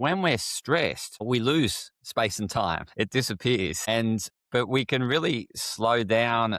when we're stressed, we lose space and time. It disappears. But we can really slow down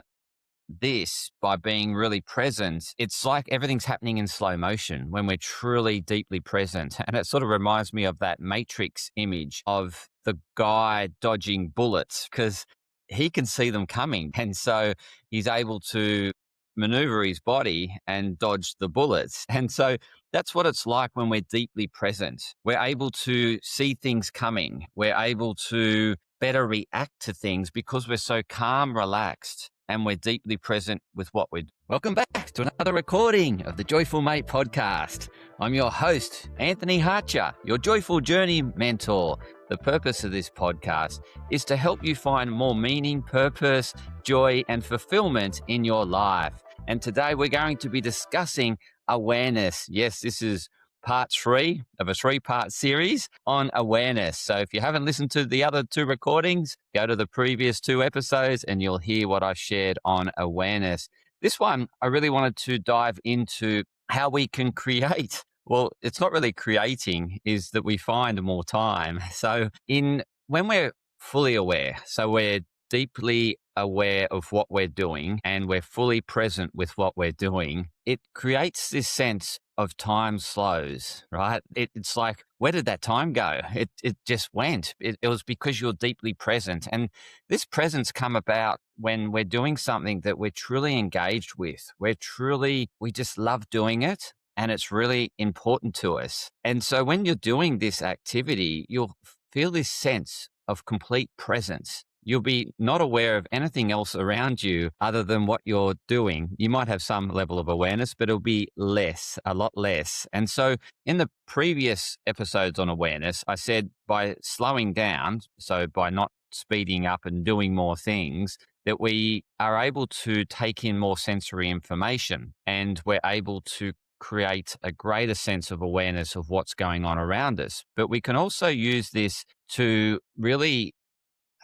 this by being really present. It's like everything's happening in slow motion when we're truly deeply present. And it sort of reminds me of that Matrix image of the guy dodging bullets because he can see them coming. And so he's able to maneuver his body and dodge the bullets. And so that's what it's like when we're deeply present. We're able to see things coming. We're able to better react to things because we're so calm, relaxed, and we're deeply present with what we're doing. Welcome back to another recording of the Joyful Mate podcast. I'm your host, Anthony Hartcher, your Joyful Journey mentor. The purpose of this podcast is to help you find more meaning, purpose, joy, and fulfillment in your life. And today we're going to be discussing awareness. Yes, this is part 3 of a 3-part series on awareness. So if you haven't listened to the other 2 recordings, go to the previous 2 episodes and you'll hear what I've shared on awareness. This one, I really wanted to dive into how we can create. Well, it's not really creating, is that we find more time. So when we're fully aware, so we're deeply aware of what we're doing and we're fully present with what we're doing, it creates this sense of time slows, right? It's like, where did that time go? It just went. It was because you're deeply present. And this presence come about when we're doing something that we're truly engaged with. We just love doing it. And it's really important to us. And so when you're doing this activity, you'll feel this sense of complete presence. You'll be not aware of anything else around you other than what you're doing. You might have some level of awareness, but it'll be a lot less. And so in the previous episodes on awareness, I said by slowing down, so by not speeding up and doing more things, that we are able to take in more sensory information and we're able to create a greater sense of awareness of what's going on around us. But we can also use this to really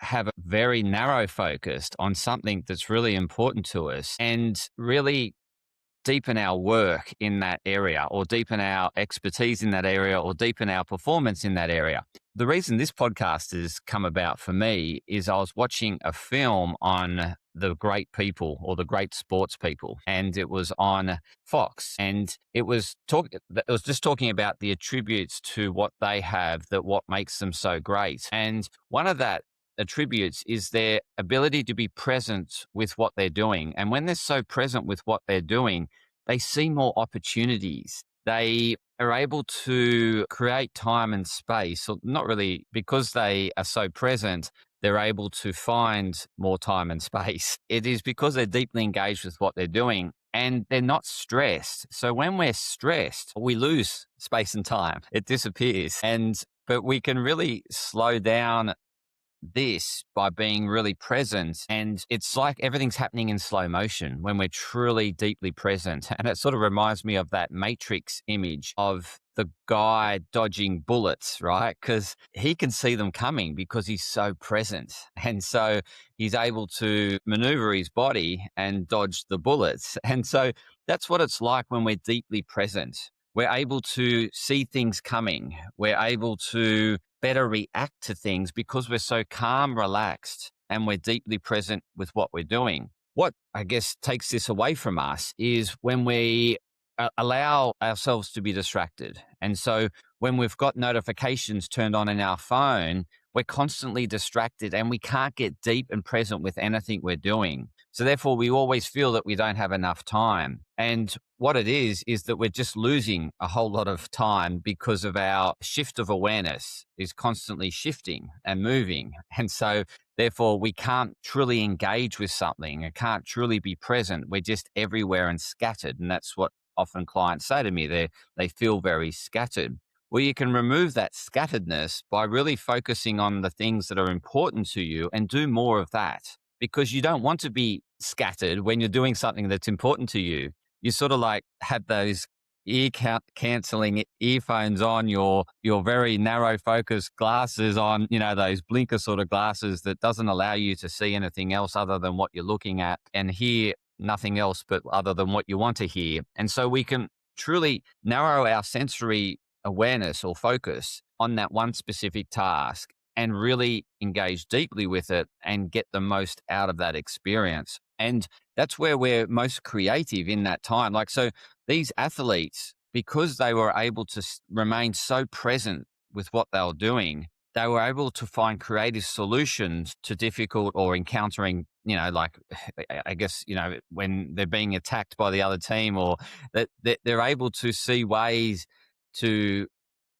have a very narrow focus on something that's really important to us and really deepen our work in that area or deepen our expertise in that area or deepen our performance in that area. The reason this podcast has come about for me is I was watching a film on the great people or the great sports people, and it was on Fox, and it was just talking about the attributes to what they have, that what makes them so great. And one of that attributes is their ability to be present with what they're doing. And when they're so present with what they're doing, they see more opportunities. They are able to create time and space, or not really, because they are so present, they're able to find more time and space. It is because they're deeply engaged with what they're doing and they're not stressed. So when we're stressed, we lose space and time. It disappears. But we can really slow down this by being really present. And it's like everything's happening in slow motion when we're truly deeply present. And it sort of reminds me of that Matrix image of the guy dodging bullets, right? Because he can see them coming because he's so present. And so he's able to maneuver his body and dodge the bullets. And so that's what it's like when we're deeply present. We're able to see things coming. We're able to better react to things because we're so calm, relaxed, and we're deeply present with what we're doing. What I guess takes this away from us is when we allow ourselves to be distracted. And so when we've got notifications turned on in our phone, we're constantly distracted and we can't get deep and present with anything we're doing. So therefore, we always feel that we don't have enough time. And what it is that we're just losing a whole lot of time because of our shift of awareness is constantly shifting and moving. And so therefore, we can't truly engage with something and can't truly be present. We're just everywhere and scattered. And that's what often clients say to me. They feel very scattered. Well, you can remove that scatteredness by really focusing on the things that are important to you and do more of that, because you don't want to be scattered when you're doing something that's important to you. You sort of like have those cancelling earphones on, your very narrow focus glasses on, those blinker sort of glasses that doesn't allow you to see anything else other than what you're looking at and hear nothing else but other than what you want to hear. And so we can truly narrow our sensory awareness or focus on that one specific task and really engage deeply with it and get the most out of that experience. And that's where we're most creative in that time. Like, so these athletes, because they were able to remain so present with what they were doing, they were able to find creative solutions to difficult or encountering, like, I guess, when they're being attacked by the other team, or that they're able to see ways to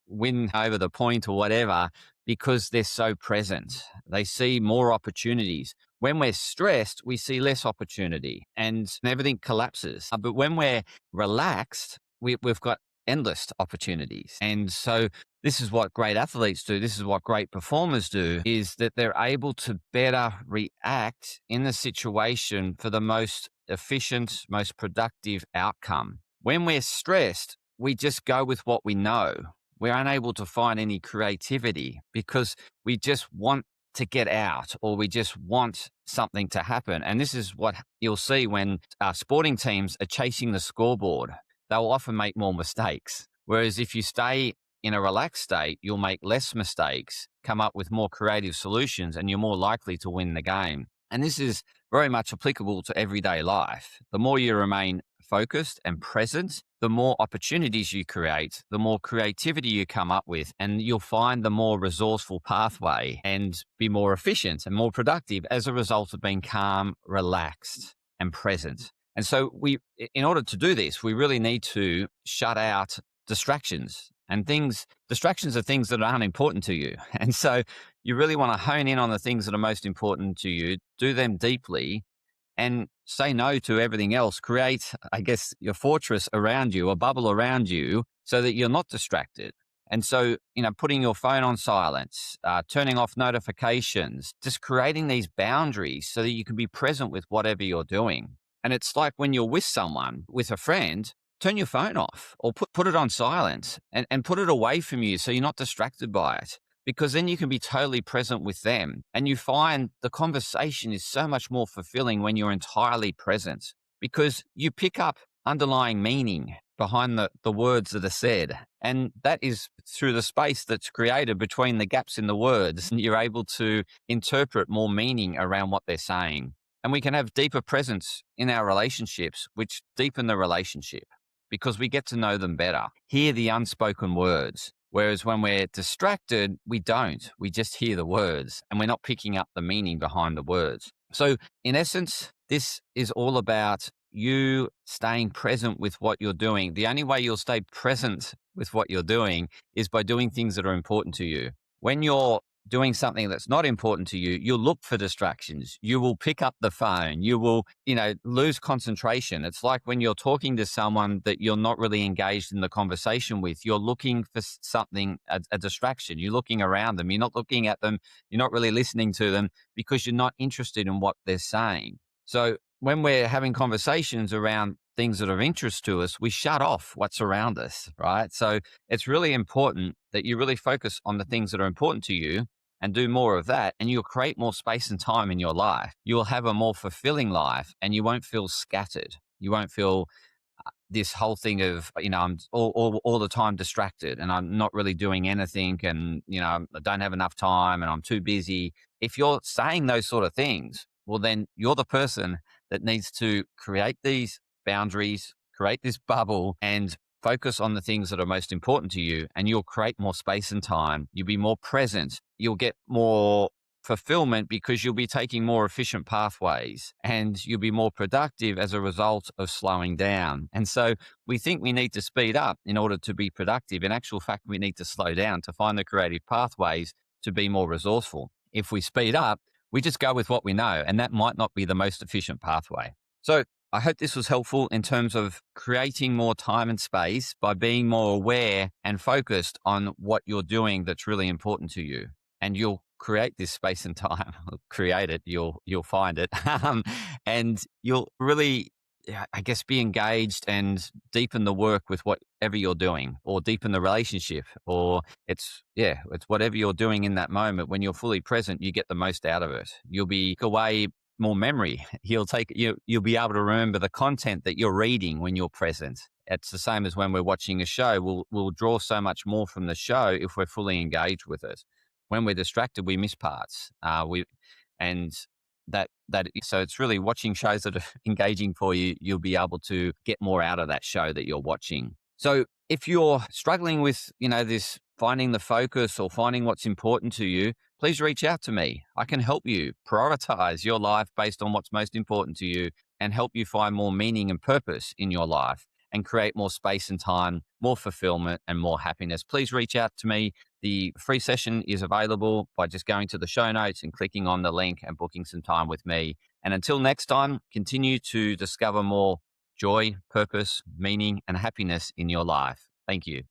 win over the point or whatever, because they're so present. They see more opportunities. When we're stressed, we see less opportunity and everything collapses. But when we're relaxed, we've got endless opportunities. And so this is what great athletes do. This is what great performers do, is that they're able to better react in the situation for the most efficient, most productive outcome. When we're stressed, we just go with what we know. We're unable to find any creativity because we just want to get out, or we just want something to happen. And this is what you'll see when sporting teams are chasing the scoreboard. They'll often make more mistakes. Whereas if you stay in a relaxed state, you'll make less mistakes, come up with more creative solutions, and you're more likely to win the game. And this is very much applicable to everyday life. The more you remain focused and present, the more opportunities you create, the more creativity you come up with, and you'll find the more resourceful pathway and be more efficient and more productive as a result of being calm, relaxed, and present. And so in order to do this, we really need to shut out distractions and things. Distractions are things that aren't important to you. And so you really want to hone in on the things that are most important to you, do them deeply, and say no to everything else. Create, I guess, your fortress around you, a bubble around you, so that you're not distracted. And so, putting your phone on silence, turning off notifications, just creating these boundaries so that you can be present with whatever you're doing. And it's like when you're with someone, with a friend, turn your phone off or put it on silent and put it away from you so you're not distracted by it. Because then you can be totally present with them. And you find the conversation is so much more fulfilling when you're entirely present, because you pick up underlying meaning behind the words that are said. And that is through the space that's created between the gaps in the words. And you're able to interpret more meaning around what they're saying. And we can have deeper presence in our relationships, which deepen the relationship because we get to know them better, hear the unspoken words. Whereas when we're distracted, we don't. We just hear the words and we're not picking up the meaning behind the words. So in essence, this is all about you staying present with what you're doing. The only way you'll stay present with what you're doing is by doing things that are important to you. When you're doing something that's not important to you, you'll look for distractions. You will pick up the phone. You will, lose concentration. It's like when you're talking to someone that you're not really engaged in the conversation with, you're looking for something, a distraction. You're looking around them. You're not looking at them. You're not really listening to them because you're not interested in what they're saying. So when we're having conversations around things that are of interest to us, we shut off what's around us, right? So it's really important that you really focus on the things that are important to you and do more of that, and you'll create more space and time in your life. You'll have a more fulfilling life and you won't feel scattered. You won't feel this whole thing of, I'm all the time distracted and I'm not really doing anything and, I don't have enough time and I'm too busy. If you're saying those sort of things, well, then you're the person that needs to create these boundaries, create this bubble and focus on the things that are most important to you, and you'll create more space and time. You'll be more present. You'll get more fulfillment because you'll be taking more efficient pathways and you'll be more productive as a result of slowing down. And so we think we need to speed up in order to be productive. In actual fact, we need to slow down to find the creative pathways to be more resourceful. If we speed up, we just go with what we know, and that might not be the most efficient pathway. So I hope this was helpful in terms of creating more time and space by being more aware and focused on what you're doing that's really important to you. And you'll create this space and time. Create it, you'll find it. And you'll really, I guess, be engaged and deepen the work with whatever you're doing, or deepen the relationship, or it's whatever you're doing in that moment. When you're fully present, you get the most out of it. You'll be away more memory. You'll be able to remember the content that you're reading when you're present. It's the same as when we're watching a show. We'll draw so much more from the show if we're fully engaged with it. When we're distracted, we miss parts. We and that so it's really watching shows that are engaging for you. You'll be able to get more out of that show that you're watching. So if you're struggling with, this finding the focus or finding what's important to you, please reach out to me. I can help you prioritize your life based on what's most important to you and help you find more meaning and purpose in your life and create more space and time, more fulfillment and more happiness. Please reach out to me. The free session is available by just going to the show notes and clicking on the link and booking some time with me. And until next time, continue to discover more joy, purpose, meaning, and happiness in your life. Thank you.